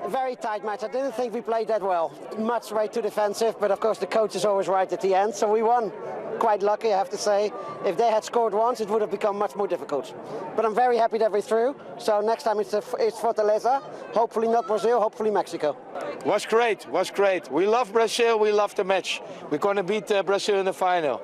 A very tight match. I didn't think we played that well. Much way too defensive, but of course the coach is always right at the end, so we won. Quite lucky, I have to say. If they had scored once, it would have become much more difficult. But I'm very happy that we're through. So next time it's Fortaleza. Hopefully not Brazil, hopefully Mexico. Was great, was great. We love Brazil, we love the match. We're going to beat Brazil in the final.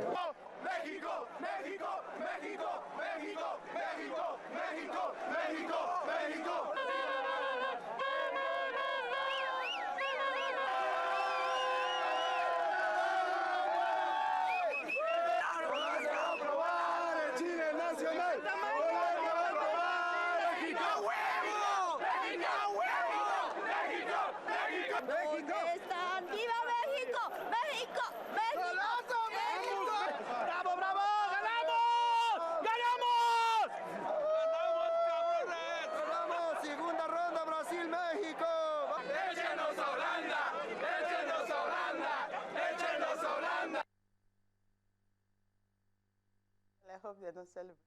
I hope they don't celebrate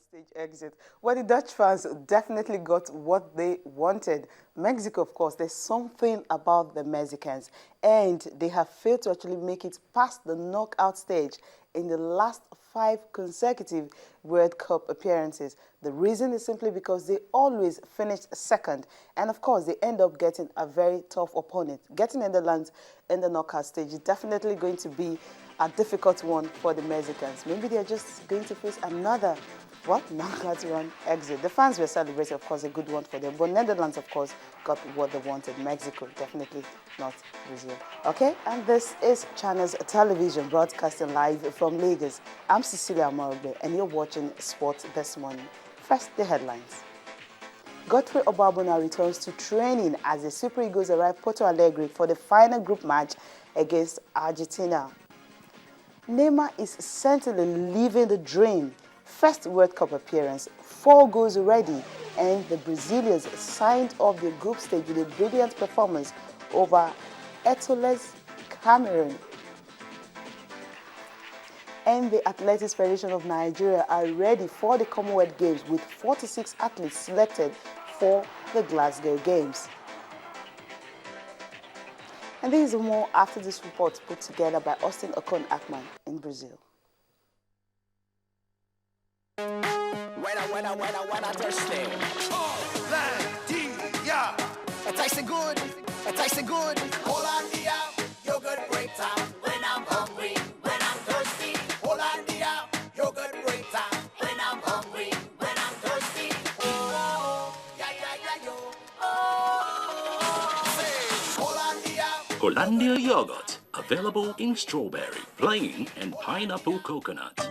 stage exit. Well, the Dutch fans definitely got what they wanted. Mexico, of course, there's something about the Mexicans, and they have failed to actually make it past the knockout stage in the last 5 consecutive World Cup appearances. The reason is simply because they always finished second, and of course they end up getting a very tough opponent. Getting Netherlands in the knockout stage is definitely going to be a difficult one for the Mexicans. Maybe they're just going to face another knockout run exit. The fans were celebrating, of course, a good one for them, but Netherlands, of course, got what they wanted. Mexico, definitely not Brazil. Okay, and this is Channels Television, broadcasting live from Lagos. I'm Cecilia Morogbe, and you're watching Sport This Morning. First, the headlines. Godfrey Oboabona returns to training as the Super Eagles arrive Porto Alegre for the final group match against Argentina. Neymar is certainly living the dream. First World Cup appearance, 4 goals already, and the Brazilians signed off the group stage with a brilliant performance over Eto'o-less Cameroon. And the Athletics Federation of Nigeria are ready for the Commonwealth Games with 46 athletes selected for the Glasgow Games. And there is more after this report put together by Austin Okon-Akman in Brazil. When I thirsty. It tastes good. It tastes good. Hollandia, yogurt break time. When I'm hungry, when I'm thirsty. Hollandia, yogurt break time. When I'm hungry, when I'm thirsty. Oh, yeah, yo. Oh, say Hollandia. Hollandia yogurt, available in strawberry, plain, and pineapple coconut.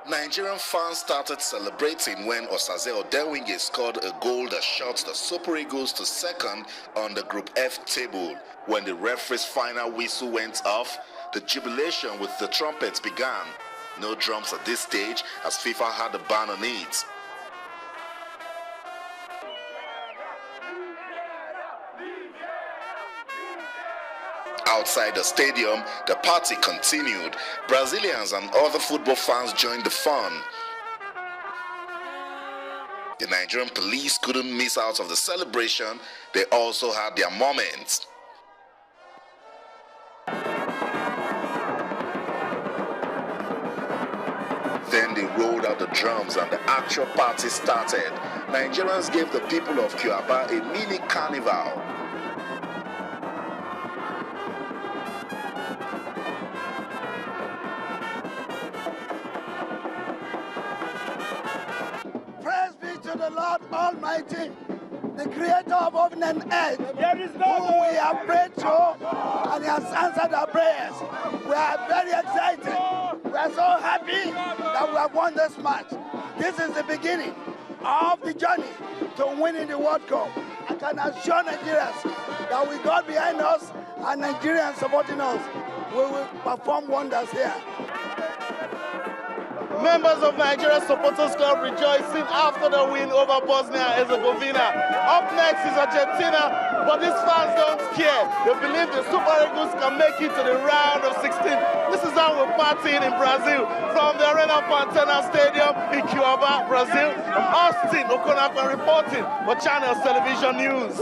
Nigerian fans started celebrating when Osaze Odewinge scored a goal that shot the Super Eagles to second on the Group F table. When the referee's final whistle went off, the jubilation with the trumpets began. No drums at this stage, as FIFA had a ban on it. Outside the stadium, the party continued. Brazilians and other football fans joined the fun. The Nigerian police couldn't miss out of the celebration. They also had their moments. Then they rolled out the drums and the actual party started. Nigerians gave the people of Cuiabá a mini carnival. The Lord Almighty, the creator of heaven and earth, whom we have prayed to, and He has answered our prayers. We are very excited. We are so happy that we have won this match. This is the beginning of the journey to winning the World Cup. I can assure Nigerians that with God behind us and Nigerians supporting us, we will perform wonders here. Members of Nigeria Supporters Club rejoicing after the win over Bosnia-Herzegovina. Up next is Argentina, but these fans don't care. They believe the Super Eagles can make it to the round of 16. This is how we're partying in Brazil from the Arena Pantana Stadium in Cuba, Brazil. I'm Austin Okonakwa reporting for Channels Television News.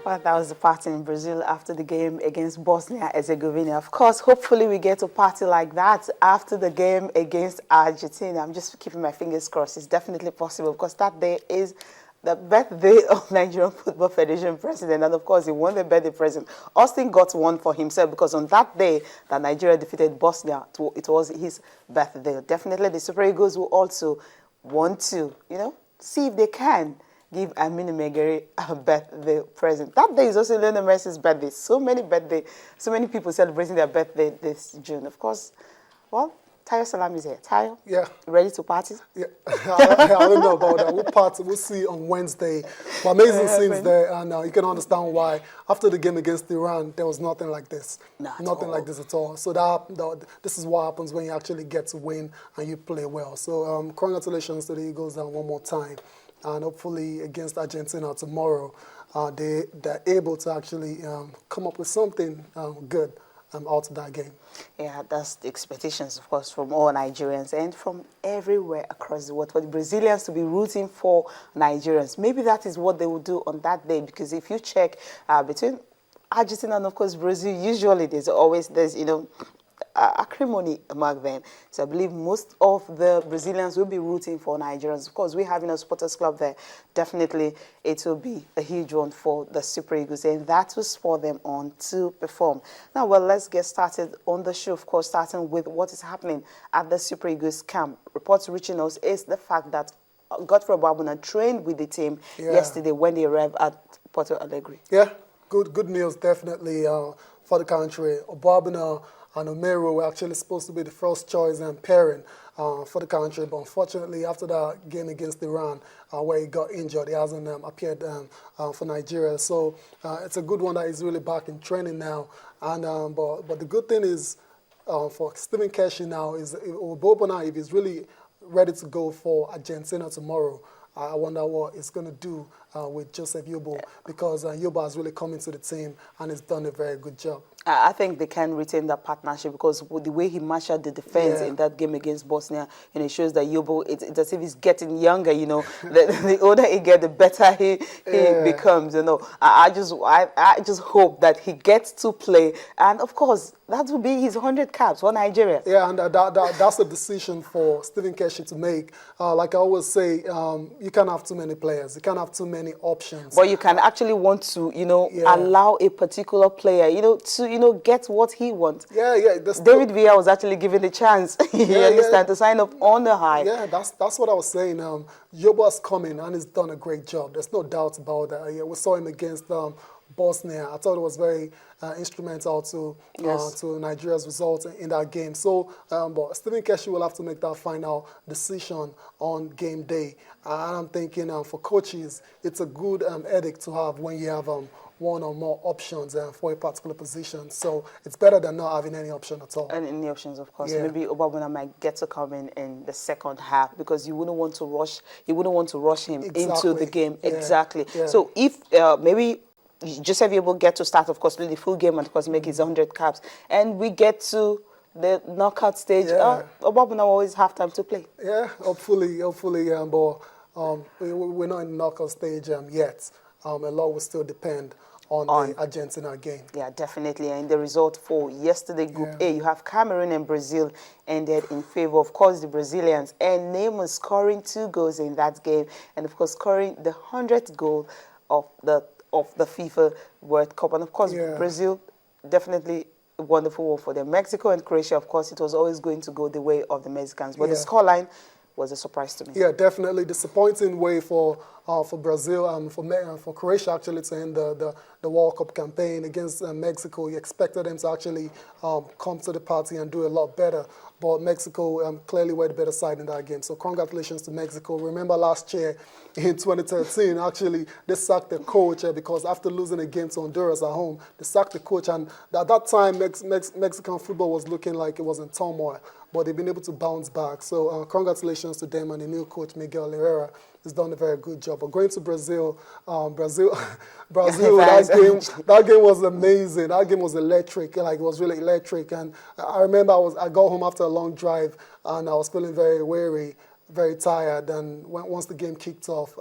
Well, that was the party in Brazil after the game against Bosnia-Herzegovina. Of course, hopefully we get a party like that after the game against Argentina. I'm just keeping my fingers crossed. It's definitely possible because that day is the birthday of Nigerian Football Federation president. And of course, he won the birthday present. Austin got one for himself because on that day that Nigeria defeated Bosnia, it was his birthday. Definitely the Super Eagles will also want to, see if they can give Aminu Megere a birthday present. That day is also Lionel Messi's birthday. So many people celebrating their birthday this June. Of course, well, Tayo Salam is here. Tayo? Yeah. Ready to party? Yeah. I don't know about that. We'll party. We'll see on Wednesday. But amazing scenes there, and you can understand why. After the game against Iran, there was nothing like this. Nothing like this at all. So this is what happens when you actually get to win and you play well. So congratulations to the Eagles one more time. And hopefully against Argentina tomorrow, they're able to actually come up with something good out of that game. Yeah, that's the expectations, of course, from all Nigerians and from everywhere across the world. For the Brazilians to be rooting for Nigerians, maybe that is what they will do on that day. Because if you check between Argentina and, of course, Brazil, usually there's acrimony among them. So I believe most of the Brazilians will be rooting for Nigerians. Of course, we're having a supporters club there. Definitely, it will be a huge one for the Super Eagles, and that will spur them on to perform. Now, well, let's get started on the show, of course, starting with what is happening at the Super Eagles camp. Reports reaching us is the fact that Godfrey Oboabona trained with the team yesterday when they arrived at Porto Alegre. Yeah, good news, definitely, for the country. Oboagbona and Omero were actually supposed to be the first choice and pairing for the country, but unfortunately, after that game against Iran, where he got injured, he hasn't appeared for Nigeria. So it's a good one that he's really back in training now. And but the good thing is for Stephen Keshi now is Oboagbona, if he's really ready to go for Argentina tomorrow, I wonder what he's going to do with Joseph Yobo, because Yobo has really come into the team and has done a very good job. I think they can retain that partnership because with the way he marshaled the defense in that game against Bosnia, it shows that Yobo, it's as if he's getting younger, the older he gets, the better he becomes, I just hope that he gets to play, and of course, that will be his 100 caps for Nigeria. Yeah, and that's a decision for Stephen Keshi to make. Like I always say, you can't have too many players. You can't have too many options. But you can actually want to, allow a particular player, to, get what he wants. Yeah. David Villa was actually given the chance, to sign up on the high. Yeah, that's what I was saying. Yobo's coming and he's done a great job. There's no doubt about that. We saw him against Bosnia. I thought it was very instrumental to Nigeria's result in that game. So, but Stephen Keshi will have to make that final decision on game day. And I'm thinking for coaches, it's a good edict to have when you have one or more options for a particular position. So it's better than not having any option at all. And any options, of course. Maybe Oboagbona might get to come in the second half because you wouldn't want to rush. You wouldn't want to rush him into the game. Yeah. Exactly. Yeah. So if maybe Joseph will get to start, of course, play the full game and of course make his 100 caps, and we get to the knockout stage. Oboagbona will always have time to play. Yeah, hopefully, but we're not in the knockout stage yet. A lot will still depend on the Argentina game. Yeah, definitely. And the result for yesterday, Group A, you have Cameroon and Brazil ended in favor, of course, the Brazilians. And Neymar scoring 2 goals in that game. And, of course, scoring the 100th goal of the FIFA World Cup. And, of course, Brazil, definitely a wonderful one for them. Mexico and Croatia, of course, it was always going to go the way of the Mexicans. But the scoreline was a surprise to me. Yeah, definitely disappointing way for Brazil and for Croatia actually to end the World Cup campaign against Mexico. You expected them to actually come to the party and do a lot better, but Mexico clearly were the better side in that game. So congratulations to Mexico. Remember last year in 2013, actually they sacked the coach because after losing a game to Honduras at home, they sacked the coach, and at that time Mexican football was looking like it was in turmoil, but they've been able to bounce back. So congratulations to them and the new coach Miguel Herrera has done a very good job. But going to Brazil, Brazil, that game was amazing. That game was electric. Like, it was really electric. And I remember I got home after a long drive and I was feeling very weary, very tired. And once the game kicked off,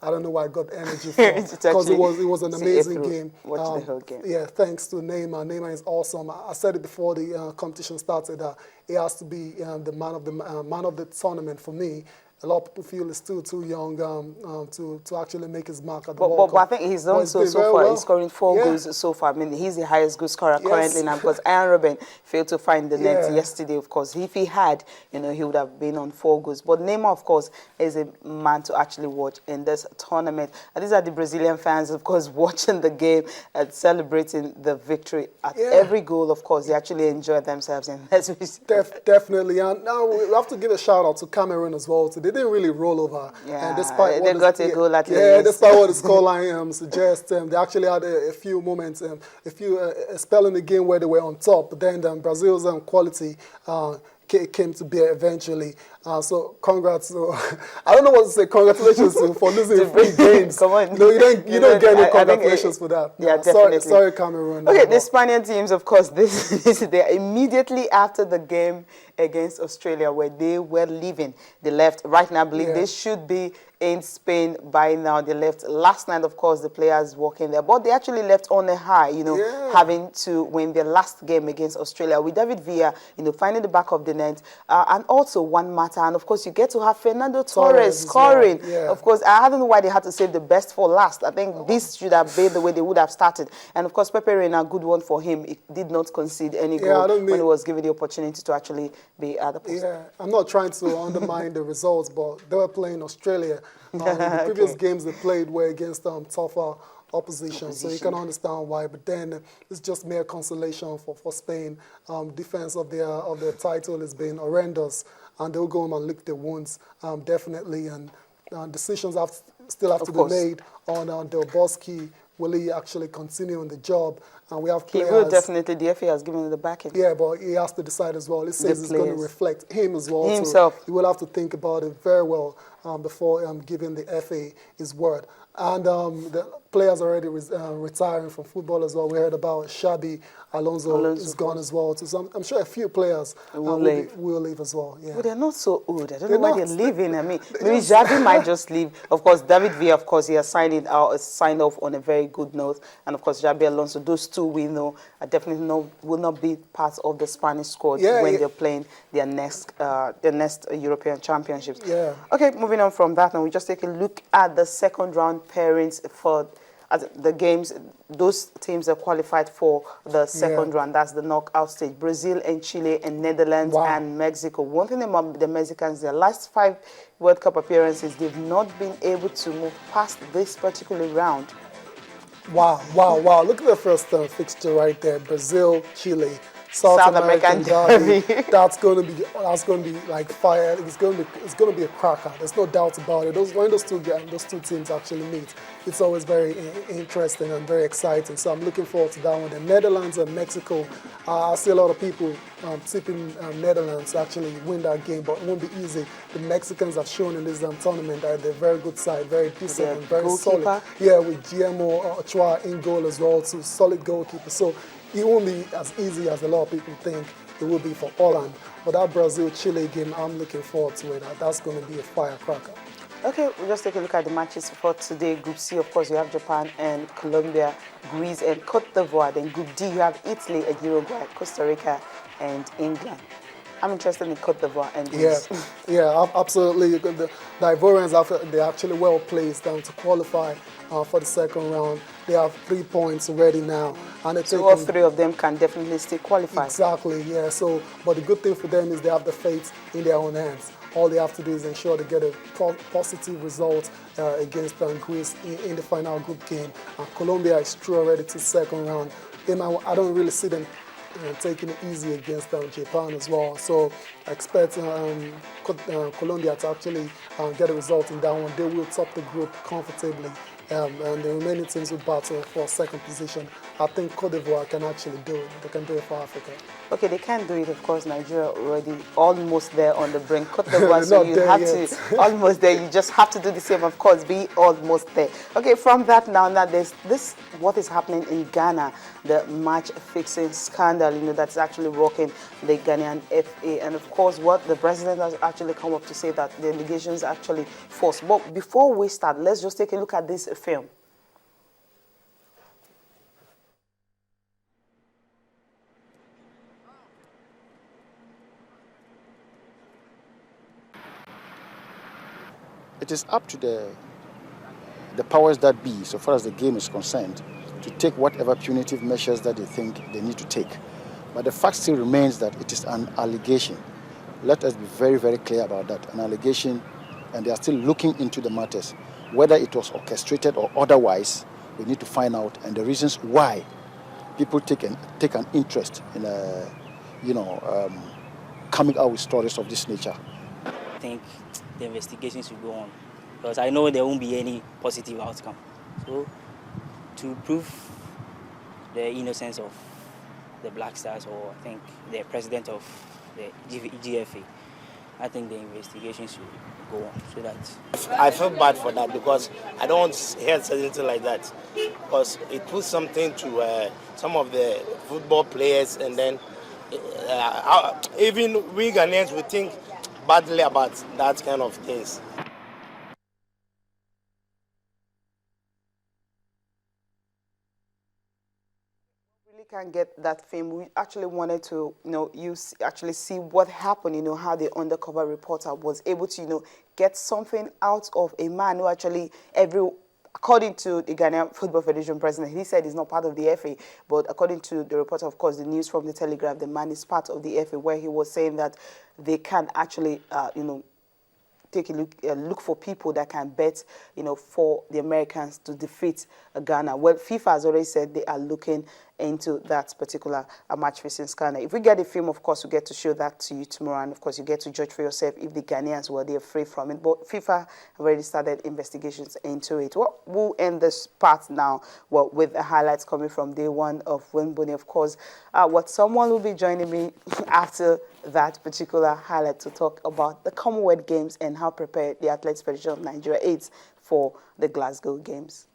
I don't know why I got the energy from, because it was an amazing game. Watch the whole game. Yeah, thanks to Neymar. Neymar is awesome. I said it before the competition started. He has to be the man of the tournament for me. A lot of people feel he's still too young to actually make his mark at the World Cup. But I think he's done so far. Well. He's scoring 4 goals so far. I mean, he's the highest goal scorer currently now, because Aaron Robben failed to find the net yesterday, of course. If he had, he would have been on 4 goals. But Neymar, of course, is a man to actually watch in this tournament. And these are the Brazilian fans, of course, watching the game and celebrating the victory. At every goal, of course, they actually enjoy themselves. And definitely. And now we have to give a shout out to Cameroon as well. They didn't really roll over. Yeah, despite they got a goal at least. Yeah, despite what the scoreline suggests, they actually had a few moments, a spell in the game where they were on top. But then Brazil's quality came to bear eventually. So congrats. I don't know what to say. Congratulations for losing 3 games. Come on. No, you don't get any congratulations for that. Yeah, definitely. Sorry, Cameroon. Okay, the Spaniard teams, of course, they immediately after the game against Australia, where they were leaving, they left. Right now, I believe they should be in Spain by now. They left last night, of course, the players working there, but they actually left on a high, having to win their last game against Australia with David Villa, finding the back of the net, and also one matter. And of course, you get to have Fernando Torres scoring. Of course, I don't know why they had to save the best for last. I think this should have been the way they would have started. And of course, Pepe Reina, good one for him. He did not concede any goal when he was given the opportunity to actually be at the post. Yeah, I'm not trying to undermine the results, but they were playing Australia. The previous games they played were against tougher opposition, so you can understand why. But then it's just mere consolation for Spain. Defense of their title has been horrendous, and they'll go home and lick their wounds, definitely. And decisions still have to be made on Del Bosque. Will he actually continue on the job? And we have players. He will definitely. The FA has given him the backing. Yeah, but he has to decide as well. He says it's going to reflect him as well. Himself. So he will have to think about it very well before giving the FA his word. And the players already retiring from football as well. We heard about Xabi Alonso is gone as well. So I'm sure a few players will leave as well. Yeah. But they're not so old. I don't know why they're leaving. I mean, maybe Xabi might just leave. Of course, David Villa, of course, he has signed off on a very good note. And of course, Xabi Alonso, those two we know are definitely will not be part of the Spanish squad when they're playing their next European Championships. Yeah. Okay, moving on from that, now we just take a look at the second round pairings for the games. Those teams that qualified for the second round, that's the knockout stage. Brazil and Chile and Netherlands and Mexico. One thing about the Mexicans, their last 5 World Cup appearances, they've not been able to move past this particular round. Wow. Look at the first fixture right there. Brazil, Chile. South American derby. That's going to be like fire. It's going to be a cracker. There's no doubt about it. When those two teams actually meet, it's always very interesting and very exciting. So I'm looking forward to that one. The Netherlands and Mexico. I see a lot of people tipping Netherlands to actually win that game, but it won't be easy. The Mexicans have shown in this tournament that they're a very good side, very decent, and very solid. Yeah, with Guillermo Ochoa in goal as well, too. Solid goalkeeper. So it won't be as easy as a lot of people think it will be for Holland. But that Brazil-Chile game, I'm looking forward to it. That's going to be a firecracker. Okay, we'll just take a look at the matches for today. Group C, of course, you have Japan and Colombia, Greece and Cote d'Ivoire. Then Group D, you have Italy and Uruguay, Costa Rica and England. I'm interested in Cote d'Ivoire and Greece. Yeah, absolutely. The Ivorians, they're actually well placed to qualify for the second round. They have 3 points already now. And so all 3 of them can definitely still qualify. Exactly, yeah. So, but the good thing for them is they have the fate in their own hands. all they have to do is ensure they get a positive result against Greece in the final group game. Colombia is through already to second round. I don't really see them taking it easy against Japan as well. So I expect Colombia to actually get a result in that one. They will top the group comfortably. And the remaining teams will battle for second position. I think Cote d'Ivoire can actually do it. They can do it for Africa. Okay, they can't do it, of course. Nigeria already almost there on the brink. Cote d'Ivoire, so you have to, almost there. You just have to do the same, of course, be almost there. Okay, from that now there's this, what is happening in Ghana, the match fixing scandal, that's actually rocking the Ghanaian FA. And of course, what the president has actually come up to say that the allegations are actually false. But before we start, let's just take a look at this film. It is up to the powers that be, so far as the game is concerned, to take whatever punitive measures that they think they need to take. But the fact still remains that it is an allegation. Let us be very, very clear about that. An allegation, and they are still looking into the matters. Whether it was orchestrated or otherwise, we need to find out, and the reasons why people take an interest in, coming out with stories of this nature. I think the investigations will go on, because I know there won't be any positive outcome. So, to prove the innocence of the Black Stars, or I think the president of the GFA, I think the investigations should go on. So that I feel bad for that, because I don't want to hear anything like that, because it puts something to some of the football players, and then even we Ghanaians we think badly about that kind of things. Really can't get that fame. We actually wanted to, actually see what happened, how the undercover reporter was able to, get something out of a man who actually according to the Ghanaian Football Federation president, he said he's not part of the FA, but according to the reporter, of course, the news from the Telegraph, the man is part of the FA, where he was saying that they can actually, take a look for people that can bet, for the Americans to defeat Ghana. Well, FIFA has already said they are looking into that particular match facing scandal. If we get the film, of course, we get to show that to you tomorrow, and of course, you get to judge for yourself if the Ghanaians were there free from it. But FIFA have already started investigations into it. Well, we'll end this part now with the highlights coming from day one of Wimbledon. Of course, someone will be joining me after that particular highlight to talk about the Commonwealth Games and how prepared the Athletics Federation of Nigeria is for the Glasgow Games.